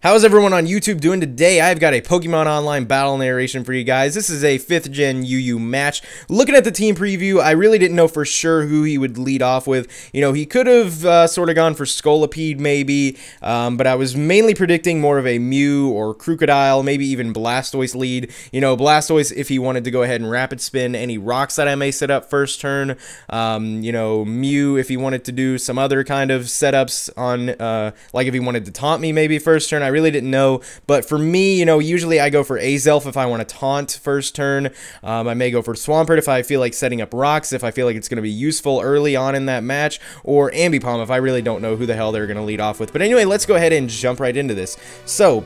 How's everyone on YouTube doing today? I've got a Pokemon Online battle narration for you guys. This is a 5th gen UU match. Looking at the team preview, I really didn't know for sure who he would lead off with. You know, he could have sort of gone for Scolipede maybe, but I was mainly predicting more of a Mew or Krookodile, maybe even Blastoise lead. You know, Blastoise if he wanted to go ahead and rapid spin any rocks that I may set up first turn. You know, Mew if he wanted to do some other kind of setups on, like if he wanted to taunt me maybe first turn. I really didn't know, but for me, you know, usually I go for Azelf if I want to taunt first turn. I may go for Swampert if I feel like setting up rocks, if I feel like it's going to be useful early on in that match, or Ambipom if I really don't know who the hell they're going to lead off with. But anyway, let's go ahead and jump right into this. So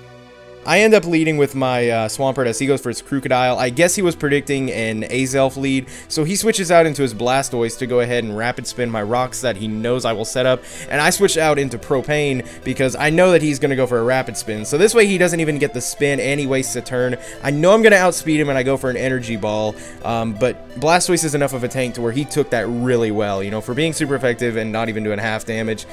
I end up leading with my Swampert as he goes for his Krookodile. I guess he was predicting an Azelf lead, so he switches out into his Blastoise to go ahead and rapid spin my rocks that he knows I will set up, and I switch out into Propane because I know that he's going to go for a rapid spin. So this way he doesn't even get the spin and he wastes a turn. I know I'm going to outspeed him and I go for an Energy Ball, but Blastoise is enough of a tank to where he took that really well. You know, for being super effective and not even doing half damage,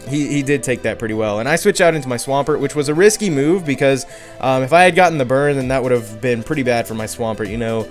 he did take that pretty well. And I switch out into my Swampert, which was a risky move because if I had gotten the burn, then that would have been pretty bad for my Swampert, you know,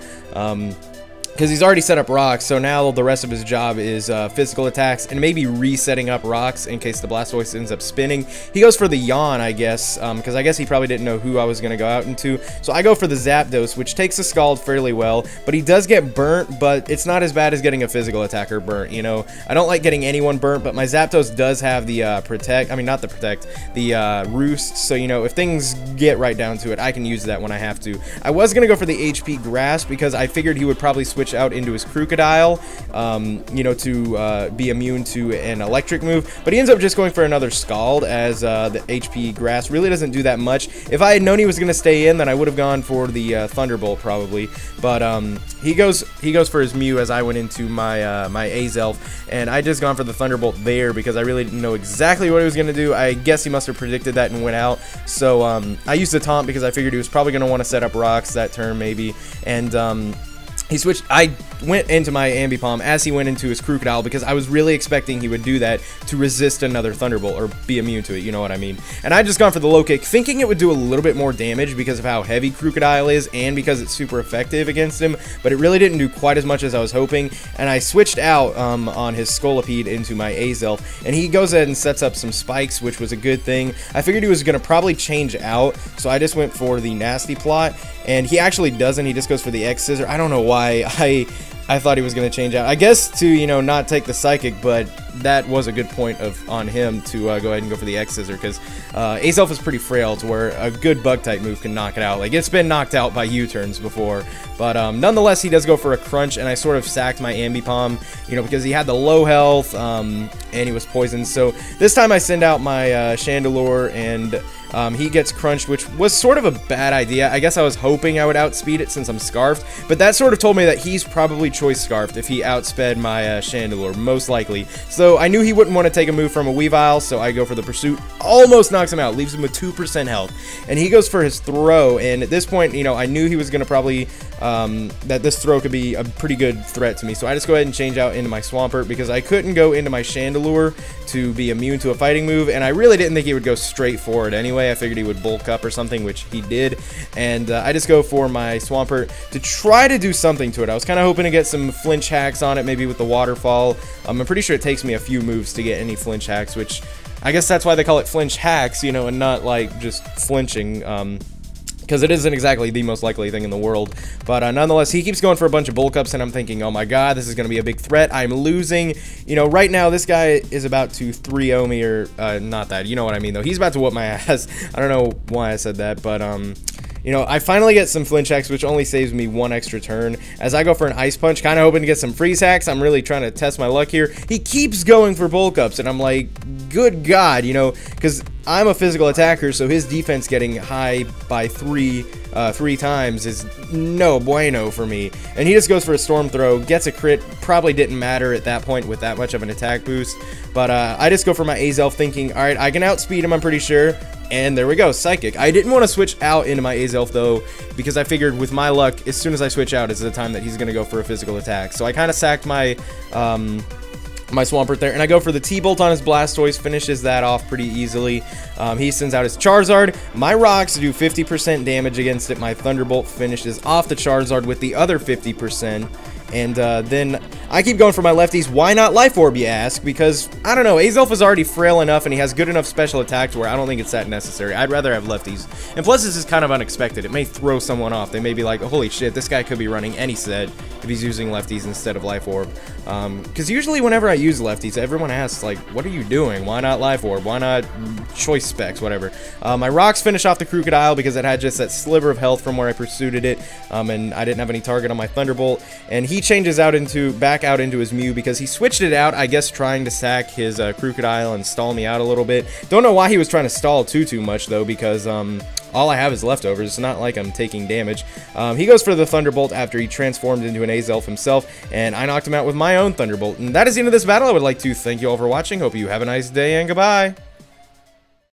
because he's already set up rocks, so now the rest of his job is physical attacks and maybe resetting up rocks in case the Blastoise ends up spinning. He goes for the Yawn, I guess, because I guess he probably didn't know who I was going to go out into. So I go for the Zapdos, which takes a Scald fairly well, but he does get burnt, but it's not as bad as getting a physical attacker burnt, you know. I don't like getting anyone burnt, but my Zapdos does have the Protect, I mean not the Protect, the Roost, so you know, if things get right down to it, I can use that when I have to. I was going to go for the HP Grasp because I figured he would probably switch out into his Krookodile, you know, to be immune to an electric move, but he ends up just going for another Scald as the HP Grass really doesn't do that much. If I had known he was going to stay in, then I would have gone for the Thunderbolt probably, but he goes for his Mew as I went into my my Azelf, and I just gone for the Thunderbolt there because I really didn't know exactly what he was going to do. I guess he must have predicted that and went out, so I used the Taunt because I figured he was probably going to want to set up rocks that turn maybe, and he switched. I went into my Ambipom as he went into his Krookodile because I was really expecting he would do that to resist another Thunderbolt or be immune to it, you know what I mean. And I just gone for the low kick thinking it would do a little bit more damage because of how heavy Krookodile is and because it's super effective against him, but it really didn't do quite as much as I was hoping. And I switched out on his Scolipede into my Azelf, and he goes ahead and sets up some spikes, which was a good thing. I figured he was going to probably change out, so I just went for the Nasty Plot, and he actually doesn't. He just goes for the X Scissor. I don't know why I thought he was going to change out. I guess to, you know, not take the Psychic, but that was a good point on him to go ahead and go for the X Scissor because Azelf is pretty frail to where a good Bug-type move can knock it out. Like, it's been knocked out by U-turns before, but nonetheless, he does go for a Crunch, and I sort of sacked my Ambipom, you know, because he had the low health, and he was poisoned. So this time I send out my Chandelure, and he gets crunched, which was sort of a bad idea. I guess I was hoping I would outspeed it since I'm Scarfed, but that sort of told me that he's probably Choice Scarfed if he outsped my Chandelure, most likely. So I knew he wouldn't want to take a move from a Weavile, so I go for the Pursuit. Almost knocks him out, leaves him with 2% health, and he goes for his Throw, and at this point, you know, I knew he was going to probably, that this Throw could be a pretty good threat to me, so I just go ahead and change out into my Swampert because I couldn't go into my Chandelure to be immune to a fighting move, and I really didn't think he would go straight for it anyway. I figured he would bulk up or something, which he did, and I just go for my Swampert to try to do something to it. I was kind of hoping to get some flinch hacks on it, maybe with the Waterfall. I'm pretty sure it takes me a few moves to get any flinch hacks, which I guess that's why they call it flinch hacks, you know, and not like just flinching, because it isn't exactly the most likely thing in the world. But nonetheless, he keeps going for a bunch of bulk ups, and I'm thinking, oh my god, this is going to be a big threat. I'm losing. You know, right now, this guy is about to 3-0 me, or not that. You know what I mean, though. He's about to whoop my ass. I don't know why I said that, but you know, I finally get some flinch hacks, which only saves me 1 extra turn. As I go for an Ice Punch, kind of hoping to get some freeze hacks. I'm really trying to test my luck here. He keeps going for bulk ups, and I'm like, good god, you know, because I'm a physical attacker, so his defense getting high by three times is no bueno for me. And he just goes for a Storm Throw, gets a crit. Probably didn't matter at that point with that much of an attack boost. But I just go for my Azelf thinking, alright, I can outspeed him, I'm pretty sure. And there we go, Psychic. I didn't want to switch out into my Azelf, though, because I figured with my luck, as soon as I switch out is the time that he's going to go for a physical attack. So I kind of sacked my my Swampert there, and I go for the T-Bolt on his Blastoise, finishes that off pretty easily. He sends out his Charizard. My rocks do 50% damage against it. My Thunderbolt finishes off the Charizard with the other 50%. And then I keep going for my lefties. Why not Life Orb, you ask? Because, I don't know, Azelf is already frail enough and he has good enough special attack to where I don't think it's that necessary. I'd rather have lefties. And plus, this is kind of unexpected. It may throw someone off. They may be like, holy shit, this guy could be running any set if he's using lefties instead of Life Orb. Because usually whenever I use lefties, everyone asks, like, what are you doing? Why not Life Orb? Why not Choice Specs? Whatever. My rocks finish off the Krookodile because it had just that sliver of health from where I pursued it. And I didn't have any target on my Thunderbolt. And he changes out back out into his Mew because he switched it out, I guess trying to sack his Krookodile and stall me out a little bit. Don't know why he was trying to stall too much though, because all I have is leftovers. It's not like I'm taking damage. He goes for the Thunderbolt after he transformed into an Azelf himself, and I knocked him out with my own Thunderbolt. And that is the end of this battle. I would like to thank you all for watching. Hope you have a nice day, and goodbye.